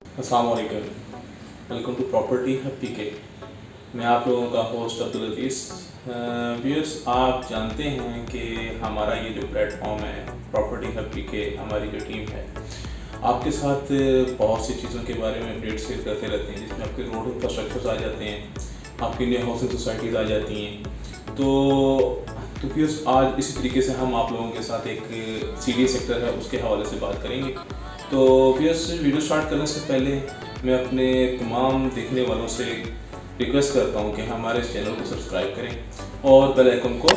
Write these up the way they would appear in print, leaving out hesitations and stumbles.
अस्सलाम वालेकुम, welcome to property hub पीके। मैं आप लोगों का होस्ट अब्दुल अजीज़। व्यूअर्स, आप जानते हैं कि हमारा ये जो प्लेटफॉर्म है प्रॉपर्टी हब पीके, हमारी जो टीम है आपके साथ बहुत सी चीज़ों के बारे में अपडेट शेयर करते रहते हैं, जिसमें आपके रोड इंफ्रास्ट्रक्चर्स आ जाते हैं, आपकी न्यू हाउसिंग सोसाइटीज़ आ जाती हैं। तो व्यूअर्स, आज इसी तरीके से हम आप लोगों के साथ एक सीडी सेक्टर है उसके हवाले से बात करेंगे। तो व्यूअर्स, वीडियो स्टार्ट करने से पहले मैं अपने तमाम देखने वालों से रिक्वेस्ट करता हूं कि हमारे इस चैनल को सब्सक्राइब करें और बेल आइकन को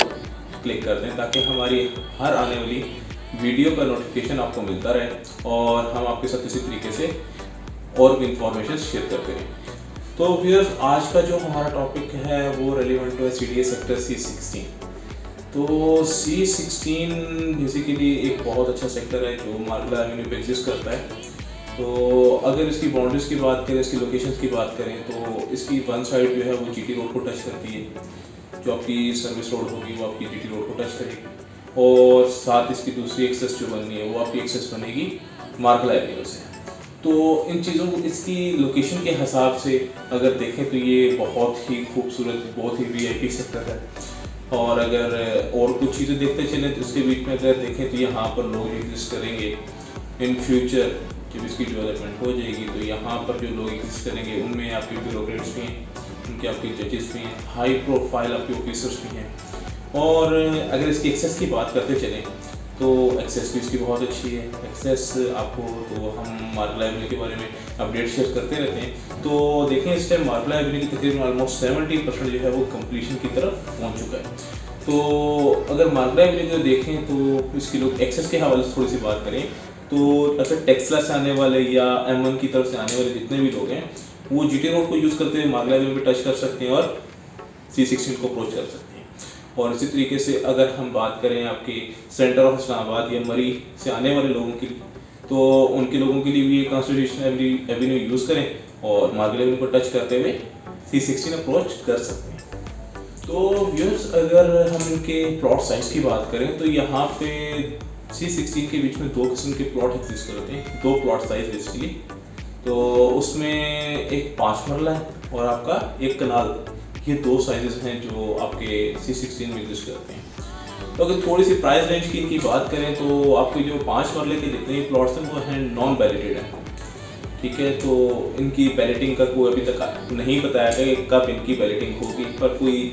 क्लिक कर दें, ताकि हमारी हर आने वाली वीडियो का नोटिफिकेशन आपको मिलता रहे और हम आपके साथ इसी तरीके से और भी इंफॉर्मेशन शेयर करते रहें। तो व्यूअर्स, आज का जो हमारा टॉपिक है वो रेलिवेंट है CDA सेक्टर C16। तो C16 बेसिकली एक बहुत अच्छा सेक्टर है जो मार्गला एवेन्यू पे एग्जिस्ट करता है। तो अगर इसकी बाउंड्रीज की बात करें, इसकी लोकेशंस की बात करें, तो इसकी वन साइड जो है वो GT रोड को टच करती है। जो आपकी सर्विस रोड होगी वो आपकी GT रोड को टच करेगी और साथ इसकी दूसरी एक्सेस जो बननी है वो आपकी एक्सेस बनेगी मार्गला एवेन्यू से। तो इन चीज़ों को इसकी लोकेशन के हिसाब से अगर देखें तो ये बहुत ही खूबसूरत, बहुत ही VIP सेक्टर है। और अगर और कुछ चीज़ें देखते चलें तो इसके बीच में अगर देखें तो यहाँ पर लोग एग्जिस्ट करेंगे इन फ्यूचर। जब इसकी डेवलपमेंट हो जाएगी तो यहाँ पर जो लोग एग्जिस्ट करेंगे उनमें आपके ब्यूरोक्रेट्स भी हैं, उनके आपके जजेस भी हैं, हाई प्रोफाइल आपके ऑफिसर्स भी हैं। और अगर इसकी एक्सेस की बात करते चलें तो एक्सेस भी इसकी बहुत अच्छी है। एक्सेस आपको, तो हम मार्गला एवेन्यू के बारे में अपडेट शेयर करते रहते हैं। तो देखें, इस टाइम मार्गला एवेन्यू की तकरीबन ऑलमोस्ट 70% जो है वो कंप्लीशन की तरफ पहुंच चुका है। तो अगर मार्गला एवेन्यू को देखें तो इसकी लोग एक्सेस के हवाले से थोड़ी सी बात करें तो अगर टेक्सला से आने वाले या M1 की तरफ से आने वाले जितने भी लोग हैं वो GT रोड को यूज़ करते हुए मार्गला एवेन्यू पे टच कर सकते हैं और C16 को अप्रोच कर सकते हैं। और इसी तरीके से अगर हम बात करें आपके सेंटर ऑफ इस्लामाबाद या मरी से आने वाले लोगों के लिए, तो उनके लोगों के लिए भी ये कॉन्स्टिट्यूशन एवेन्यू यूज़ करें और मार्गला एवेन्यू को टच करते हुए C16 अप्रोच कर सकते हैं। तो व्यूअर्स, अगर हम इनके प्लॉट साइज की बात करें तो यहाँ पे C16 के बीच में दो किस्म के प्लॉट एग्जिस्ट करते हैं, दो प्लॉट साइज बेसिकली। तो उसमें एक 5 मरला है और आपका एक कनाल, ये दो साइजेस हैं जो आपके C16 में एग्जिस्ट करते हैं। तो अगर थोड़ी सी प्राइस रेंज की इनकी बात करें तो आपके जो 5 मरले के जितने भी प्लॉट्स हैं वो हैं नॉन बैलेटेड हैं, ठीक है। तो इनकी बैलेटिंग का कोई अभी तक नहीं बताया गया कि कब इनकी बैलेटिंग होगी, पर कोई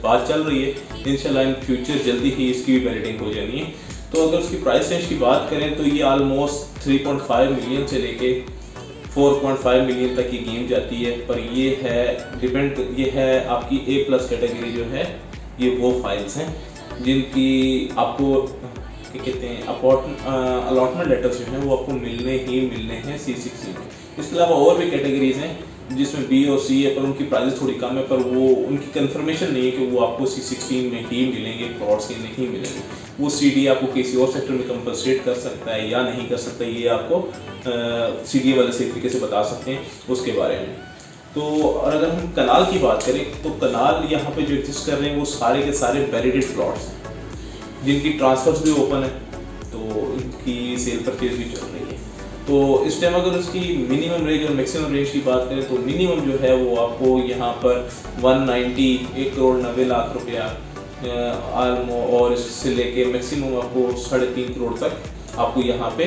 बात चल रही है। इंशाल्लाह इन फ्यूचर जल्दी ही इसकी भी बैलेटिंग हो जानी है। तो अगर उसकी प्राइस रेंज की बात करें तो ये ऑलमोस्ट 3.5 मिलियन से लेके 4.5 मिलियन तक की गेम जाती है। पर ये है आपकी A+ कैटेगरी जो है, ये वो फाइल्स हैं जिनकी आपको क्या कहते हैं अलॉटमेंट लेटर्स जो हैं वो आपको मिलने हैं C16 में। इसके अलावा और भी कैटेगरीज हैं जिसमें B और C है, पर उनकी प्राइस थोड़ी कम है, पर वो उनकी कंफर्मेशन नहीं है कि वो आपको C16 में ही मिलेंगे, प्लॉट्स के नहीं मिलेंगे। वो CD आपको किसी और सेक्टर में कंपनसेट कर सकता है या नहीं कर सकता, ये आपको CD वाले से तरीके से बता सकते हैं उसके बारे में। तो और अगर हम कनाल की बात करें तो कनाल यहाँ पे जो एग्जिस्ट कर रहे हैं वो सारे के सारे वैलिडेड प्लॉट्स हैं जिनकी ट्रांसफर्स भी ओपन है, तो इनकी सेल परचेज भी चल रही है। तो इस टाइम अगर उसकी मिनिमम रेंज और मैक्सिमम रेंज की बात करें तो मिनिमम जो है वो आपको यहाँ पर 1,90,00,90 रुपया और इससे लेके मैक्सिमम आपको 3.5 करोड़ तक आपको यहाँ पे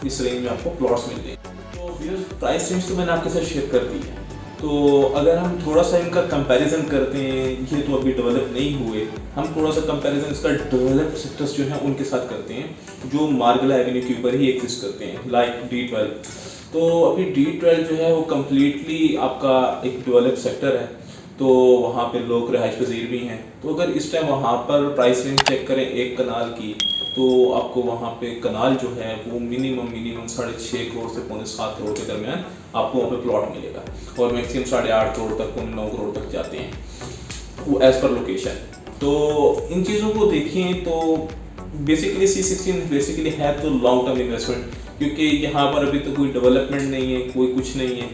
इस रेंज में आपको प्लॉट्स मिलते हैं। तो प्राइस रेंज तो मैंने आपके साथ शेयर कर दी है। तो अगर हम थोड़ा सा इनका कंपैरिजन करते हैं, ये तो अभी डेवलप नहीं हुए, हम थोड़ा सा कंपैरिजन इसका डेवलप्ड सेक्टर्स जो हैं उनके साथ करते हैं जो मार्गला एवेन्यू के ऊपर ही एग्जिस्ट करते हैं, लाइक D12। तो अभी D12 जो है वो कम्प्लीटली आपका एक डेवलप्ड सेक्टर है, तो वहाँ पे लोग रहायश पजीर भी हैं। तो अगर इस टाइम वहाँ पर प्राइस रेंज चेक करें एक कनाल की, तो आपको वहाँ पे कनाल जो है वो मिनिमम 6.5 करोड़ से 7.5 करोड़ के दरमियान आपको वहाँ पे प्लॉट मिलेगा और मैक्सिमम 8.5 करोड़ तक, 9 करोड़ तक जाते हैं वो एज़ पर लोकेशन। तो इन चीज़ों को देखें तो बेसिकली C16 बेसिकली है तो लॉन्ग टर्म इन्वेस्टमेंट, क्योंकि यहाँ पर अभी तो कोई डेवलपमेंट नहीं है, कोई कुछ नहीं है,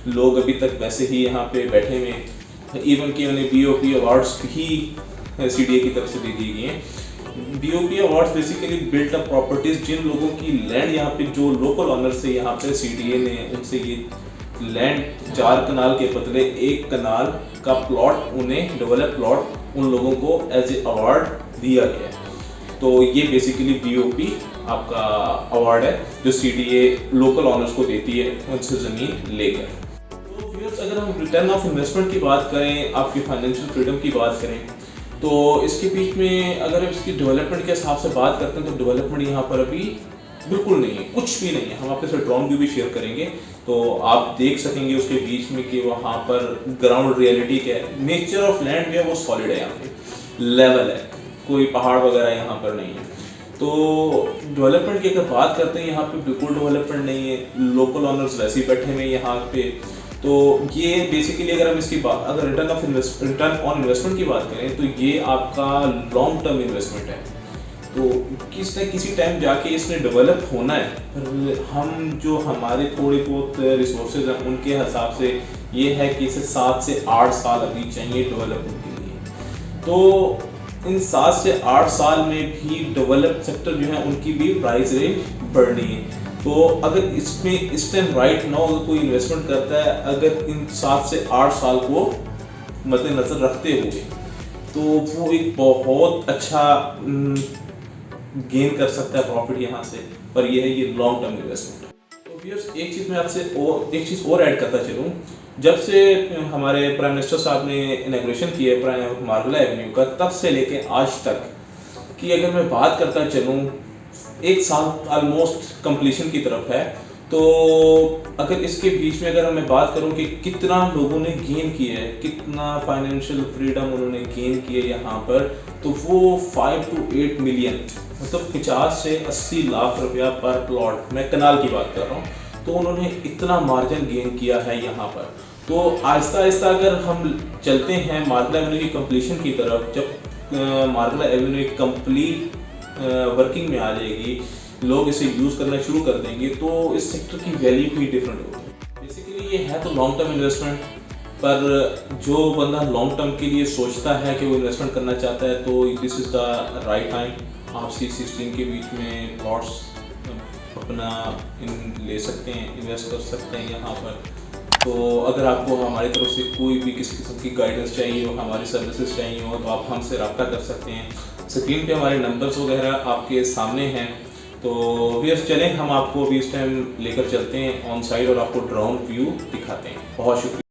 लोग अभी तक वैसे ही यहाँ पे बैठे हुए हैं। इवन कि उन्हें BOP अवार्ड्स ही CDA की तरफ से दे दिए गए हैं। BOP awards basically built up properties, जिन लोगों की लैंड यहाँ पे जो लोकल ऑनर से यहाँ पे CDA ने उनसे ये लैंड 4 कनाल के बदले 1 कनाल का प्लॉट, उन्हें डेवलप प्लॉट उन लोगों को एज ए अवार्ड दिया गया है। तो ये बेसिकली BOP आपका अवार्ड है जो CDA लोकल ऑनर्स को देती है उनसे ज़मीन लेकर। तो व्यूअर्स, अगर हम रिटर्न ऑफ इन्वेस्टमेंट की बात करें, आपकी फाइनेंशियल फ्रीडम की बात करें, तो इसके बीच में अगर इसकी डेवलपमेंट के हिसाब से बात करते हैं तो डेवलपमेंट यहाँ पर अभी बिल्कुल नहीं है, कुछ भी नहीं है। हम आपके साथ ड्रोन व्यू भी शेयर करेंगे तो आप देख सकेंगे उसके बीच में कि वहाँ पर ग्राउंड रियलिटी क्या है। नेचर ऑफ लैंड जो है वो सॉलिड है, यहाँ पे लेवल है, कोई पहाड़ वगैरह यहाँ पर नहीं है। तो डेवलपमेंट की अगर बात करते हैं, यहाँ पे बिल्कुल डेवलपमेंट नहीं है, लोकल ऑनर्स वैसे ही बैठे हुए यहाँ पे। तो ये बेसिकली अगर हम इसकी बात, अगर रिटर्न ऑन इन्वेस्टमेंट की बात करें तो ये आपका लॉन्ग टर्म इन्वेस्टमेंट है। तो किसी न किसी टाइम जाके इसने डेवलप होना है। हम जो हमारे थोड़े बहुत रिसोर्सेज हैं उनके हिसाब से ये है कि इसे 7 से 8 साल अभी चाहिए डेवलपमेंट के लिए। तो इन 7 से 8 साल में भी डेवलप सेक्टर जो है उनकी भी प्राइस रेंज बढ़नी है। तो अगर इसमें इस टाइम राइट नाउ अगर कोई इन्वेस्टमेंट करता है, अगर इन 7 से 8 साल को मद्देनजर रखते हुए, तो वो एक बहुत अच्छा गेन कर सकता है प्रॉफिट यहाँ से। पर ये है ये लॉन्ग टर्म इन्वेस्टमेंट। तो व्यूअर्स, एक चीज़ और ऐड करता चलूँ। जब से हमारे प्राइम मिनिस्टर साहब ने इनॉग्रेशन किया है मार्गला एवेन्यू का, तब से लेके आज तक की अगर मैं बात करता चलूँ, 1 साल ऑलमोस्ट कंप्लीशन की तरफ है। तो अगर इसके बीच में अगर मैं बात करूं कि कितना लोगों ने गेन किया है, कितना फाइनेंशियल फ्रीडम उन्होंने गेन किया यहाँ पर, तो वो 5 to 8 मिलियन, मतलब 50 से 80 लाख रुपया पर प्लॉट, मैं कनाल की बात कर रहा हूँ, तो उन्होंने इतना मार्जिन गेन किया है यहाँ पर। तो आहिस्ता आहिस्ता अगर हम चलते हैं मार्गला एवेन्यू की कंप्लीशन की तरफ, जब मार्गला एवेन्यू कंप्लीट वर्किंग में आ जाएगी, लोग इसे यूज़ करना शुरू कर देंगे, तो इस सेक्टर की वैल्यू भी डिफरेंट होगी। बेसिकली ये है तो लॉन्ग टर्म इन्वेस्टमेंट, पर जो बंदा लॉन्ग टर्म के लिए सोचता है कि वो इन्वेस्टमेंट करना चाहता है, तो this is the right time. आप C16 के बीच में प्लॉट्स अपना ले सकते हैं, इन्वेस्ट कर सकते हैं यहाँ पर। तो अगर आपको हमारी तरफ से कोई भी किसी किस्म की गाइडेंस चाहिए हो, हमारी सर्विसेज चाहिए हो, तो आप हमसे रब्ता कर सकते हैं। स्क्रीन पे हमारे नंबर्स वगैरह आपके सामने हैं। तो व्यूअर्स, चलें हम आपको अभी इस टाइम लेकर चलते हैं ऑन साइड और आपको ड्रोन व्यू दिखाते हैं। बहुत शुक्रिया।